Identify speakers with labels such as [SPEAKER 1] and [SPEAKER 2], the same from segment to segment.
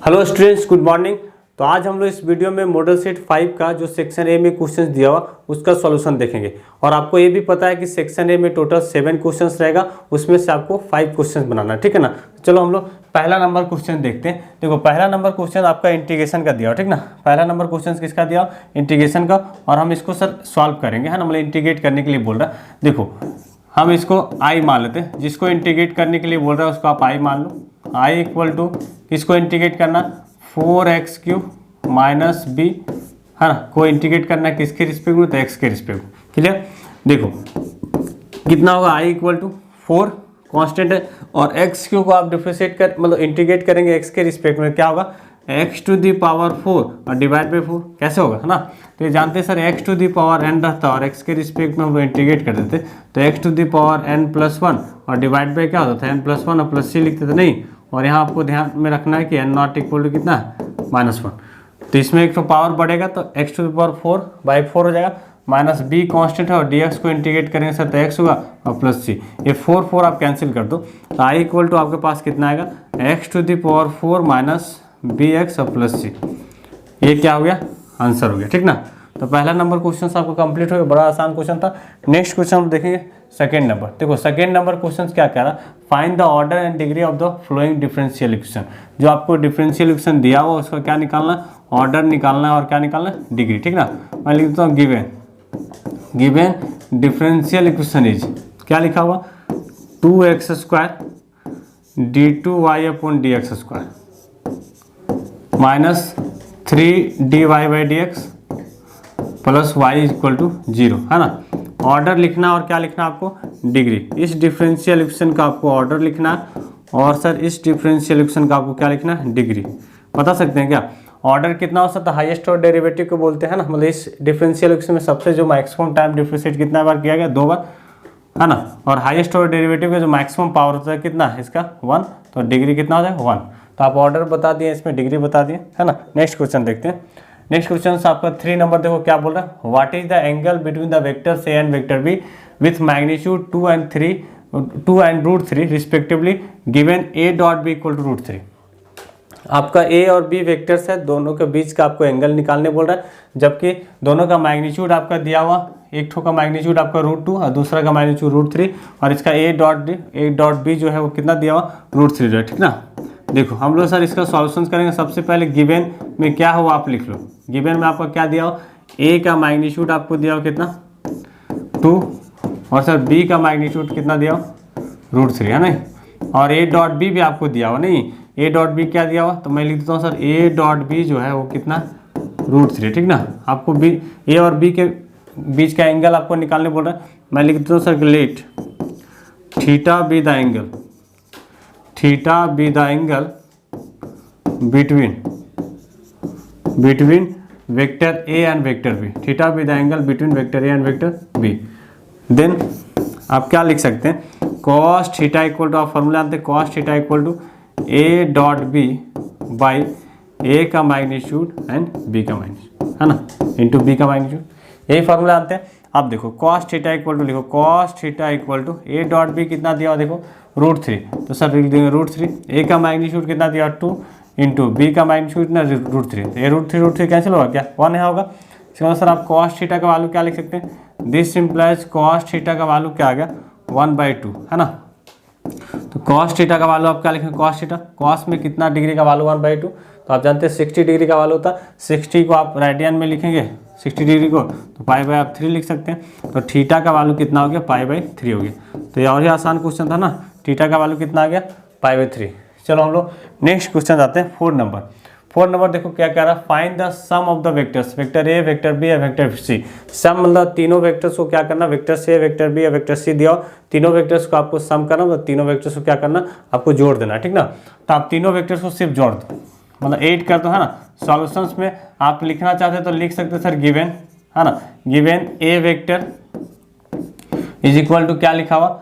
[SPEAKER 1] Hello students, good morning. तो आज हम लोग इस वीडियो में मॉडल सेट 5 का जो सेक्शन ए में क्वेश्चंस दिया हुआ उसका सॉल्यूशन देखेंगे। और आपको ये भी पता है कि सेक्शन ए में टोटल 7 क्वेश्चंस रहेगा, उसमें से आपको 5 क्वेश्चंस बनाना है, ठीक है ना। चलो हम लोग पहला नंबर क्वेश्चन देखते हैं। देखो पहला नंबर क्वेश्चन आपका इंटीग्रेशन का दिया हो, ठीक ना। पहला नंबर क्वेश्चन किसका दिया, इंटीग्रेशन का। और हम इसको सर सॉल्व करेंगे, है ना, मतलब इंटीग्रेट करने के लिए बोल रहा है। देखो हम इसको आई मान लेते हैं, जिसको इंटीग्रेट करने के लिए बोल रहा है उसको आप आई मान लो। आई इक्वल टू किसको इंटीग्रेट करना, 4x³ माइनस बी, है ना, को इंटीग्रेट करना है किसके रिस्पेक्ट में, तो x के रिस्पेक्ट में। क्लियर। देखो कितना होगा, i इक्वल टू 4 कॉन्स्टेंट है, और x³ को आप डिफरेंशिएट कर मतलब इंटीग्रेट करेंगे x के रिस्पेक्ट में, क्या होगा x⁴ और डिवाइड बाई 4 कैसे होगा, है ना। तो ये जानते हैं सर x⁴n रहता है और x के रिस्पेक्ट में हम लोग इंटीग्रेट कर देते, तो x⁴n+1 और डिवाइड बाई क्या होता था n+1 और प्लस c लिखते थे नहीं। और यहाँ आपको ध्यान में रखना है कि n ≠ कितना है -1। तो इसमें एक तो पावर बढ़ेगा तो x⁴/4 हो जाएगा, माइनस बी कॉन्स्टेंट है और dx को इंटीग्रेट करेंगे सर तो x होगा और प्लस c। ये 4 आप कैंसिल कर दो, तो i इक्वल टू आपके पास कितना आएगा x⁴ माइनस bx और प्लस c। ये क्या हो गया, आंसर हो गया, ठीक ना। तो पहला नंबर क्वेश्चन आपको कंप्लीट हो गया, बड़ा आसान क्वेश्चन था। नेक्स्ट क्वेश्चन हम देखेंगे सेकेंड नंबर। देखो सेकेंड नंबर क्वेश्चन क्या कह रहा है, find the order and degree of the flowing differential equation. जो आपको डिफरेंशियल इक्वेशन दिया हुआ उसका क्या निकालना है, ऑर्डर निकालना है और क्या निकालना है, डिग्री, ठीक ना। मैं लिख देता हूँ गिवन डिफरेंशियल इक्वेशन इज, क्या लिखा हुआ, 2x² d2y/dx² minus 3dy/dx plus y equal to 0, है ना। ऑर्डर लिखना और क्या लिखना आपको, डिग्री। इस डिफरेंशियल इक्वेशन का आपको ऑर्डर लिखना है और सर इस डिफरेंशियल इक्वेशन का आपको क्या लिखना है, डिग्री। बता सकते हैं क्या, ऑर्डर कितना हो सकता है, हाईएस्ट ऑर्डर डेरिवेटिव को बोलते हैं ना, मतलब इस डिफरेंशियल इक्वेशन में सबसे जो मैक्सिमम टाइम डिफरेंशिएट कितना बार किया गया, 2 बार, है ना। और हाईएस्ट ऑर्डर डेरिवेटिव का जो मैक्सिमम पावर होता है कितना है इसका, 1, तो डिग्री कितना हो जाएगा 1। तो आप ऑर्डर बता दिए, इसमें डिग्री बता दिए, है ना। नेक्स्ट क्वेश्चन देखते हैं। नेक्स्ट क्वेश्चन आपका 3 नंबर, देखो क्या बोल रहा है, what is the angle between the vectors A and vector B with magnitude 2 and √3 respectively given a.b equal to √3। आपका ए और बी वेक्टर्स है, दोनों के बीच का आपको एंगल निकालने बोल रहा है, जबकि दोनों का मैग्नीट्यूड आपका दिया हुआ, एक ठो का मैग्नीट्यूड आपका √2 और दूसरा का मैग्नीट्यूड √3, और इसका a.b जो है वो कितना दिया हुआ, √3 है, ठीक ना। देखो हम लोग सर इसका सॉल्यूशन करेंगे। सबसे पहले गिवन में क्या हुआ आप लिख लो, गिवन में आपका क्या दिया हो, ए का मैग्नीट्यूड आपको दिया हो कितना 2, और सर बी का मैग्नीट्यूड कितना दिया हो √3, है नहीं। और a.b भी आपको दिया हो, नहीं a.b क्या दिया हुआ, तो मैं लिख देता हूँ सर a.b जो है वो कितना √3, ठीक ना। आपको बी ए और बी के बीच का एंगल आपको निकालने बोल रहा है। मैं लिख देता हूँ sir let theta be the angle between vector A and vector B, theta be the angle between vector A and vector B. Then आप क्या लिख सकते हैं, cos थीटा इक्वल टू, आप फॉर्मूला जानते हैं, cos theta equal to a.b by A का magnitude and B का मैग्नीट्यूड, है ना, इंटू बी का मैग्नीट्यूड। यही फॉर्मूला जानते हैं। आप देखो cos थीटा इक्वल टू लिखो, cos theta equal to a.b कितना दिया, देखो √3, तो सर लिख देंगे √3। ए का मैग्नीट्यूड कितना दिया 2 इंटू बी का मैग्नीट्यूड ना √3, तो ये √3 कैंसिल होगा, क्या 1 यहाँ होगा। इसके बाद सर आप cos थीटा का वैल्यू क्या लिख सकते हैं, दिस इम्प्लाइज cos थीटा का वैल्यू क्या आ गया 1/2, है ना। तो cos थीटा का वैल्यू आप क्या लिखेंगे, cos थीटा, cos में कितना डिग्री का वैल्यू 1/2, तो आप जानते हैं 60 डिग्री का वैल्यू होता है। 60 को आप रेडियन में लिखेंगे 60 डिग्री को, तो पाई आप 3 लिख सकते हैं। तो थीटा का वैल्यू कितना हो गया, π/3 हो गया। तो ये और ही आसान क्वेश्चन था ना, थीटा का वैल्यू कितना आ गया, π/3। चलो हम लोग नेक्स्ट क्वेश्चन आते हैं 4 नंबर। देखो क्या कह रहा है, find the sum of the vectors, vector A, vector B या वेक्टर सी। सम मतलब तीनों वेक्टर्स को क्या करना, वेक्टर ए, वेक्टर बी या वेक्टर सी दिया हो, तीनों वेक्टर्स को आपको सम करना, मतलब तीनों वेक्टर्स को क्या करना, आपको जोड़ देना, ठीक ना। तो आप तीनों वेक्टर्स को सिर्फ जोड़ दो, मतलब 8 कर दो, है ना। सॉल्यूशंस में आप लिखना चाहते हैं तो लिख सकते हैं सर गिवन, है ना, given A vector is equal to क्या लिखा हुआ,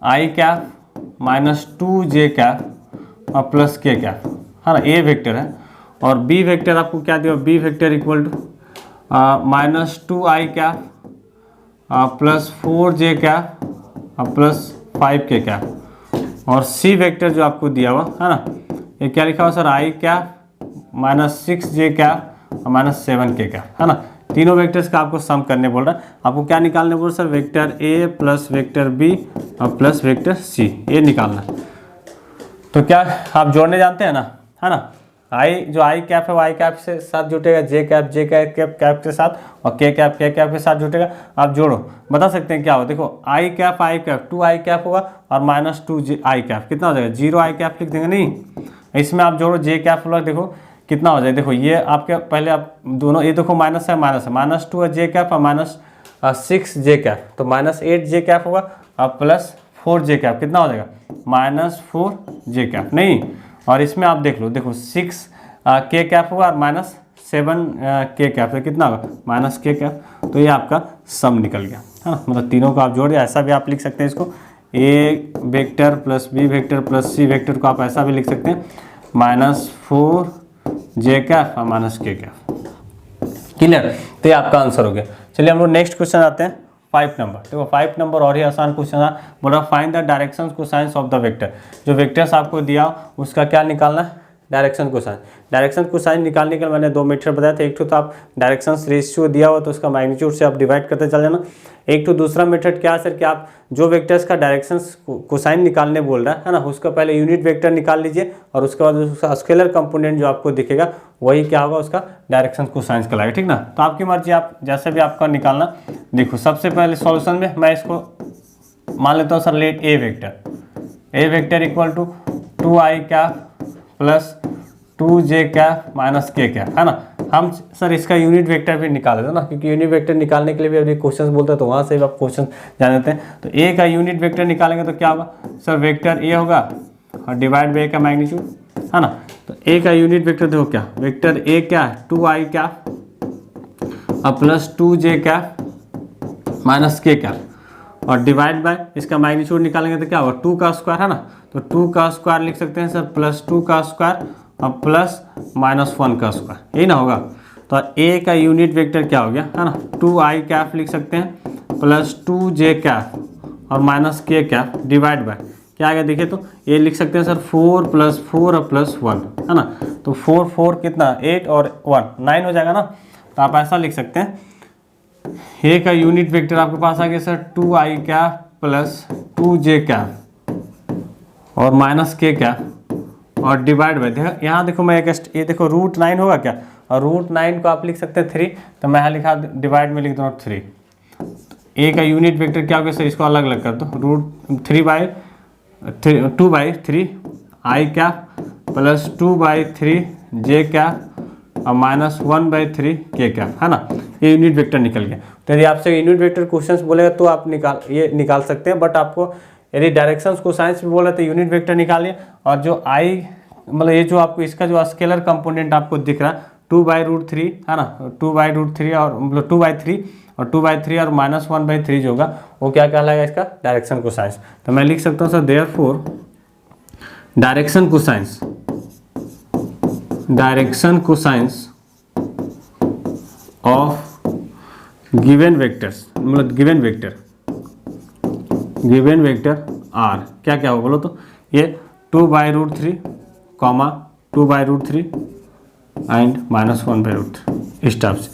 [SPEAKER 1] i cap minus 2j cap और प्लस k कैप, है ना, ए वेक्टर है। और बी वेक्टर आपको क्या दिया, B vector equal to -2i cap plus 4j cap और प्लस 5k कैप। और सी वेक्टर जो आपको दिया हुआ है ना, ये क्या लिखा हुआ sir, i cap -6j cap और -7k कैप, है ना। तीनों वेक्टर्स का आपको सम करने बोल रहा है। आपको क्या निकालने बोल रहा है sir, vector A plus vector B और प्लस वेक्टर सी, ये निकालना है। तो क्या आप जोड़ने जानते हैं ना, है ना। आई कैप है वो आई कैप से साथ जुटेगा, जे कैप के साथ, और के कैप के साथ जुटेगा। आप जोड़ो, बता सकते हैं क्या हो। देखो आई कैप 2 आई कैप होगा और -2 आई कैप, कितना हो जाएगा 0 आई कैप लिख देंगे। नहीं, इसमें आप जोड़ो जे कैप होगा, देखो कितना हो जाए। देखो ये आपके पहले आप दोनों, ये देखो माइनस है -2 जे कैप और -6 जे कैप, तो -8 जे कैप होगा और +4 जे कैप, कितना हो जाएगा -4 जे कैप। नहीं, और इसमें आप देख लो, देखो 6 के कैप होगा और -7 के कैप, तो कितना होगा -k कैप। तो ये आपका सम निकल गया, है ना। मतलब तीनों को आप जोड़ दिया। ऐसा भी आप लिख सकते हैं इसको, A vector plus B vector plus C vector को आप ऐसा भी लिख सकते हैं, -4 जे कैप और -k कैप। क्लियर, तो ये आपका आंसर हो गया। चलिए हम लोग नेक्स्ट क्वेश्चन आते हैं 5 नंबर। देखो 5 नंबर और ही आसान क्वेश्चन है, बोला find the direction cosines of the vector. जो वेक्टर्स आपको दिया उसका क्या निकालना है, डायरेक्शन कोसाइन। डायरेक्शन कोसाइन निकालने के लिए मैंने 2 मेथड बताया था। एक तो आप डायरेक्शन रेशियो दिया हुआ तो उसका मैग्नीट्यूड से आप डिवाइड करते चल जाना। एक तो दूसरा मेथड क्या है सर, कि आप जो वेक्टर्स का डायरेक्शन कोसाइन निकालने बोल रहा है ना, उसका पहले यूनिट वेक्टर निकाल लीजिए और उसके बाद उसका स्केलर कंपोनेंट जो आपको दिखेगा वही क्या होगा, उसका डायरेक्शन कोसाइन कहलाएगा, ठीक ना। तो आपकी मर्जी, आप जैसे भी आपका निकालना। देखो सबसे पहले सॉल्यूशन में मैं इसको मान लेता हूँ sir, let A vector equal to 2 I cap plus 2 J cap minus K cap, है ना। हम सर इसका यूनिट वेक्टर भी निकाल देते हैं ना, क्योंकि यूनिट वेक्टर निकालने के लिए भी अभी क्वेश्चन बोलते हैं, तो वहाँ से भी आप क्वेश्चन जान देते हैं। तो ए का यूनिट वेक्टर निकालेंगे तो क्या होगा सर, वेक्टर ए होगा और डिवाइड बाई ए का मैग्नीट्यूड, है ना। तो ए का यूनिट वेक्टर देखो क्या, वेक्टर ए क्या है 2 आई कैप और plus 2 J cap minus K cap और डिवाइड बाय इसका मैग्नीट्यूड निकालेंगे तो क्या होगा 2 का स्क्वायर, है ना। तो 2 का स्क्वायर लिख सकते हैं सर, प्लस 2 का स्क्वायर और प्लस -1 का स्क्वायर, यही ना होगा। तो ए का यूनिट वेक्टर क्या हो गया, है ना, 2 आई कैप लिख सकते हैं प्लस 2 जे कैप और -k कैप डिवाइड बाय क्या आ गया देखिए, तो ये लिख सकते हैं सर 4 + 4 और +1, है ना। तो 4 कितना 8 और 1 9 हो जाएगा ना। तो आप ऐसा लिख सकते हैं, ए का यूनिट वेक्टर आपके पास आ गया sir 2 I cap plus 2 J cap और -k कैप और डिवाइड बाय, देखो यहाँ देखो मैं ये देखो √9 होगा क्या, और √9 को आप लिख सकते हैं 3, तो मैं यहाँ लिखा डिवाइड में लिख दूँगा 3। ए का यूनिट वेक्टर क्या हो गया सर, इसको अलग अलग कर दो, √2/3 आई कैप प्लस 2/3 जे कैप और -1/3 के कैप, है ना। ये यूनिट वेक्टर निकल गया। तो यदि आपसे यूनिट वेक्टर क्वेश्चंस बोलेगा तो आप निकाल सकते हैं, बट आपको यदि डायरेक्शंस को साइंस में बोला तो यूनिट वेक्टर निकालिए। और जो आई मतलब ये जो आपको इसका जो स्केलर कंपोनेंट आपको दिख रहा है 2/√3, है ना, 2/√3 और मतलब 2/3 और 2/3 और -1/3 जो होगा वो क्या कहलाएगा, इसका डायरेक्शन को साइंस। तो मैं लिख सकता हूँ सर, देयरफॉर डायरेक्शन को साइंस ऑफ गिवन वेक्टर्स, मतलब गिवन वेक्टर आर क्या क्या होगा बोलो तो, ये 2/√3, 2/√3 एंड -1/√3 इस टाइप से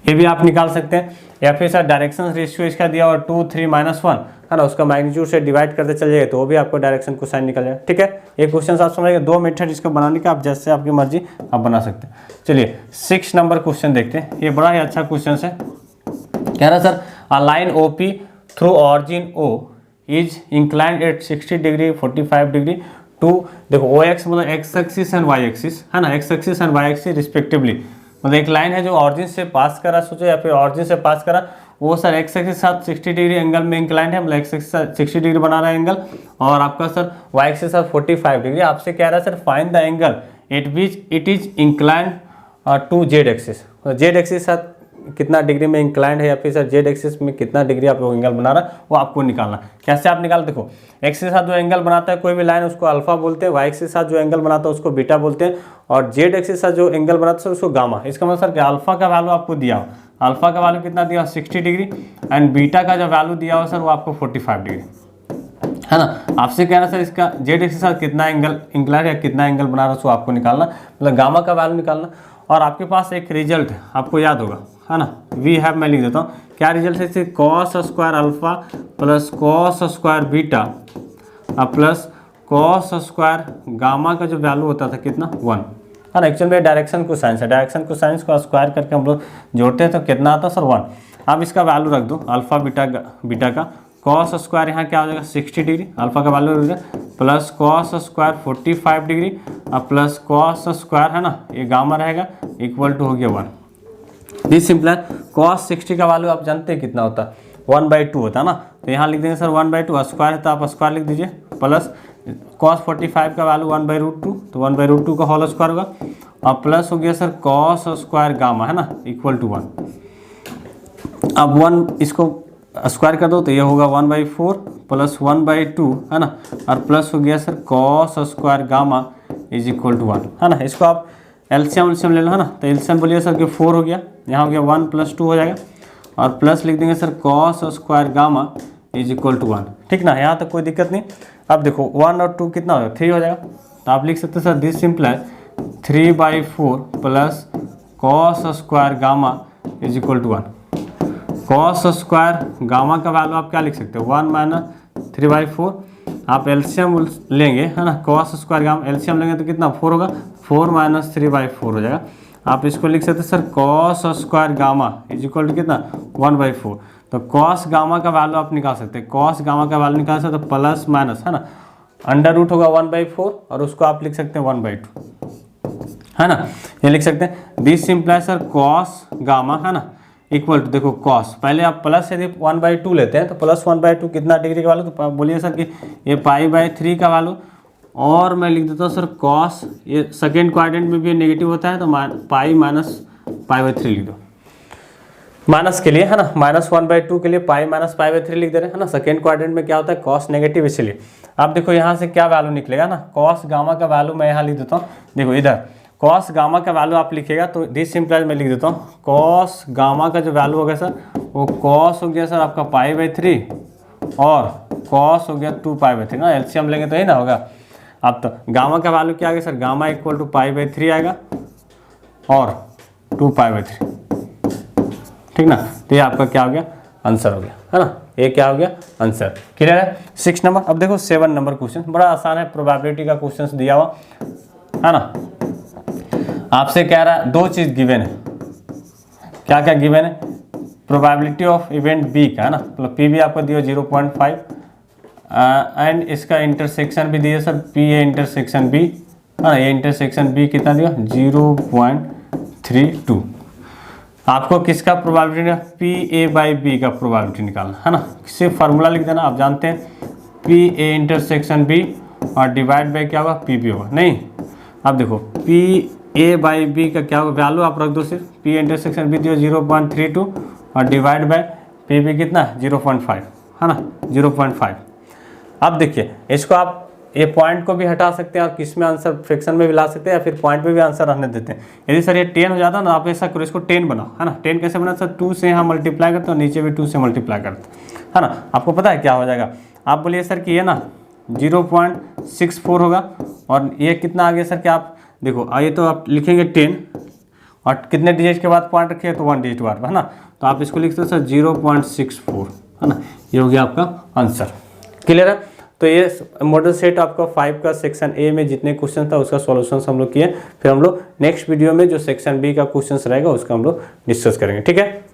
[SPEAKER 1] ये भी आप निकाल सकते हैं। या फिर सर डायरेक्शन रेशियो इसका दिया हुआ 2 3 -1, है ना, उसका मैग्नीट्यूड से डिवाइड करते चलिएगा तो वो भी आपको डायरेक्शन को साइन निकल जाएगा, ठीक है। ये क्वेश्चन आप समझिए, 2 मेथड इसको बनाने का, आप जैसे आपकी मर्जी आप बना सकते हैं। चलिए 6 नंबर क्वेश्चन देखते हैं। ये बड़ा ही अच्छा क्वेश्चन है। कह रहा sir, a line OP through origin O is inclined at 60 degree 45 degree to, देखो OX मतलब X axis and Y axis, है ना, X axis and Y axis respectively. मतलब एक लाइन है जो ऑरिजिन से पास करा, सोचो, या फिर ऑरिजिन से पास करा, वो सर एक्स एक्सिस के साथ 60 डिग्री एंगल में इंक्लाइंड है, मतलब एक्स एक्सिस 60 डिग्री बना रहा है एंगल, और आपका sir Y axis sir 45 degree. आपसे कह रहा है sir find the angle at which it is inclined to Z axis. Z axis साथ कितना डिग्री में इंक्लाइंड है, या फिर सर जेड एक्सिस में कितना डिग्री आप एंगल बना रहा है, वो आपको निकालना। कैसे आप निकाल, देखो एक्स के साथ जो एंगल बनाता है कोई भी लाइन उसको अल्फा बोलते हैं, वाई एक्सिस के साथ जो एंगल बनाता है उसको बीटा बोलते हैं, और जेड एक्सिस के साथ जो एंगल बनाता है उसको गामा। इसका मतलब सर कि अल्फा का वैल्यू आपको दिया हो, अल्फा का वैल्यू कितना दिया 60 डिग्री, एंड बीटा का जो वैल्यू दिया हो सर वो आपको 45 डिग्री, है ना। आपसे कह रहा सर इसका जेड एक्सिस के साथ कितना एंगल इंक्लाइड या कितना एंगल बना रहा है, उसको आपको निकालना, मतलब गामा का वैल्यू निकालना। और आपके पास एक रिजल्ट है, आपको याद होगा, है ना, वी हैव, मैं लिख देता हूँ क्या रिजल्ट है, cos square alpha plus cos square beta plus cos square gamma का जो वैल्यू होता था कितना 1, है ना। एक्चुअल में डायरेक्शन को साइंस है, डायरेक्शन को साइंस को स्क्वायर करके हम लोग जोड़ते हैं तो कितना आता है सर 1। अब इसका वैल्यू रख दो अल्फा बीटा का, कॉस स्क्वायर यहाँ क्या हो जाएगा 60 डिग्री, अल्फा का वैल्यू हो जाएगा, प्लस कॉस स्क्वायर 45 डिग्री और प्लस कॉस स्क्वायर, है ना, ये गामा रहेगा, इक्वल टू हो गया 1। दिस सिंपल है। कॉस 60 का वैल्यू आप जानते हैं कितना होता है 1/2 होता है ना, तो यहाँ लिख देंगे सर 1/2, स्क्वायर है तो आप स्क्वायर लिख दीजिए, प्लस कॉस 45 का वैल्यू 1/√2, तो 1/√2 का होल स्क्वायर होगा, और प्लस हो गया सर कॉस स्क्वायर गामा, है ना, इक्वल टू 1। अब 1 इसको स्क्वायर कर दो तो ये होगा 1/4 प्लस 1/2, है ना, और प्लस हो गया sir cos square gamma is equal to 1, है ना। इसको आप एलसीएम ले लो, है ना, तो एलसीएम बोलिए सर कि 4 हो गया, यहाँ हो गया 1 + 2 हो जाएगा, और प्लस लिख देंगे sir cos square gamma is equal to 1, ठीक ना, यहाँ तक कोई दिक्कत नहीं। अब देखो 1 और 2 कितना हो जाएगा 3 हो जाएगा, तो आप लिख सकते हैं सर दिस सिंपल है 3/4 plus cos square gamma is equal to 1। Cos square gamma का वैल्यू आप क्या लिख सकते हो 1 - 3/4, आप एलसीएम लेंगे, है ना, कॉस स्क्वायर गामा एलसीएम लेंगे तो कितना 4 होगा, 4 - 3/4 हो जाएगा। आप इसको लिख सकते हैं sir cos square gamma is equal to कितना 1/4, तो कॉस गामा का वैल्यू आप निकाल सकते हैं, कॉस गामा का वैल्यू निकाल सकते हैं प्लस माइनस, है ना, √ होगा 1/4 और उसको आप लिख सकते हैं 1/2, है ना, ये लिख सकते हैं। This simplifies sir cos gamma, है ना, इक्वल टू, देखो कॉस पहले आप प्लस यदि 1/2 लेते हैं तो प्लस 1/2 कितना डिग्री का वैल्यू, तो आप बोलिए सर कि ये π/3 का वैल्यू, और मैं लिख देता हूँ सर कॉस, ये सेकेंड क्वाड्रेंट में भी नेगेटिव होता है तो पाई माइनस π/3 लिख दो माइनस के लिए, है ना, -1/2 के लिए पाई माइनस π/3 लिख दे रहे हैं, है ना। सेकेंड क्वाड्रेंट में क्या होता है कॉस नेगेटिव, इसलिए आप देखो यहाँ से क्या वैल्यू निकलेगा ना, कॉस गामा का वैल्यू मैं यहाँ लिख देता हूँ, देखो इधर कॉस गामा का वैल्यू आप लिखिएगा तो दिस सिंपलाइज मैं लिख देता हूँ, कॉस गामा का जो वैल्यू हो गया सर वो कॉस हो गया सर आपका π/3 और कॉस हो गया 2π/3 ना, एलसीएम लेंगे तो ही ना होगा। अब तो गामा का वैल्यू क्या आ गया सर, गामा इक्वल टू π/3 आएगा और 2π/3, ठीक ना, तो ये आपका क्या हो गया आंसर हो गया, है ना, ये क्या हो गया आंसर। क्लियर है। 6 नंबर। अब देखो 7 नंबर क्वेश्चन बड़ा आसान है, प्रोबेबिलिटी का क्वेश्चन दिया हुआ, है ना। आपसे कह रहा है 2 चीज गिवन है, क्या क्या गिवन है, प्रोबेबिलिटी ऑफ इवेंट बी का, है ना, मतलब पी भी आपको दिया 0.5 एंड इसका इंटरसेक्शन भी दिया sir P A intersection B, है ना, ये इंटरसेक्शन बी कितना दिया 0.32। आपको किसका probability P A by B का प्रोबेबिलिटी निकालना, है ना, सिर्फ फार्मूला लिख देना, आप जानते हैं पी ए इंटरसेक्शन बी और डिवाइड बाई क्या होगा पी बी होगा, नहीं। अब देखो पी ए बाई बी का क्या होगा वैल्यू आप रख दो, सिर्फ पी इंटरसेक्शन बी दियो 0.32 और डिवाइड बाई पी बी कितना 0.5, है ना, 0.5। अब देखिए इसको आप ये पॉइंट को भी हटा सकते हैं और किस में आंसर फ्रैक्शन में भी ला सकते हैं या फिर पॉइंट में भी आंसर रहने देते हैं। यदि सर ये 10 हो जाता है ना, आप ऐसा करो इसको 10 बनाओ, है ना, 10 कैसे बना सर 2 से यहाँ मल्टीप्लाई करते हो, नीचे भी 2 से मल्टीप्लाई करते हैं, है ना। आपको पता है क्या हो जाएगा, आप बोलिए सर कि ये ना 0.64 होगा और ये कितना आ गया सर, क्या आप देखो ये तो आप लिखेंगे 10 और कितने डिजिट के बाद पॉइंट रखिए तो 1 डिजिट बाद, है ना, तो आप इसको लिखते हो सर 0.64, है ना, ये हो गया आपका आंसर। क्लियर है। तो ये मॉडल सेट आपका 5 का सेक्शन ए में जितने क्वेश्चन था उसका सॉल्यूशन हम लोग किए, फिर हम लोग नेक्स्ट वीडियो में जो सेक्शन बी का क्वेश्चन रहेगा उसका हम लोग डिस्कस करेंगे, ठीक है।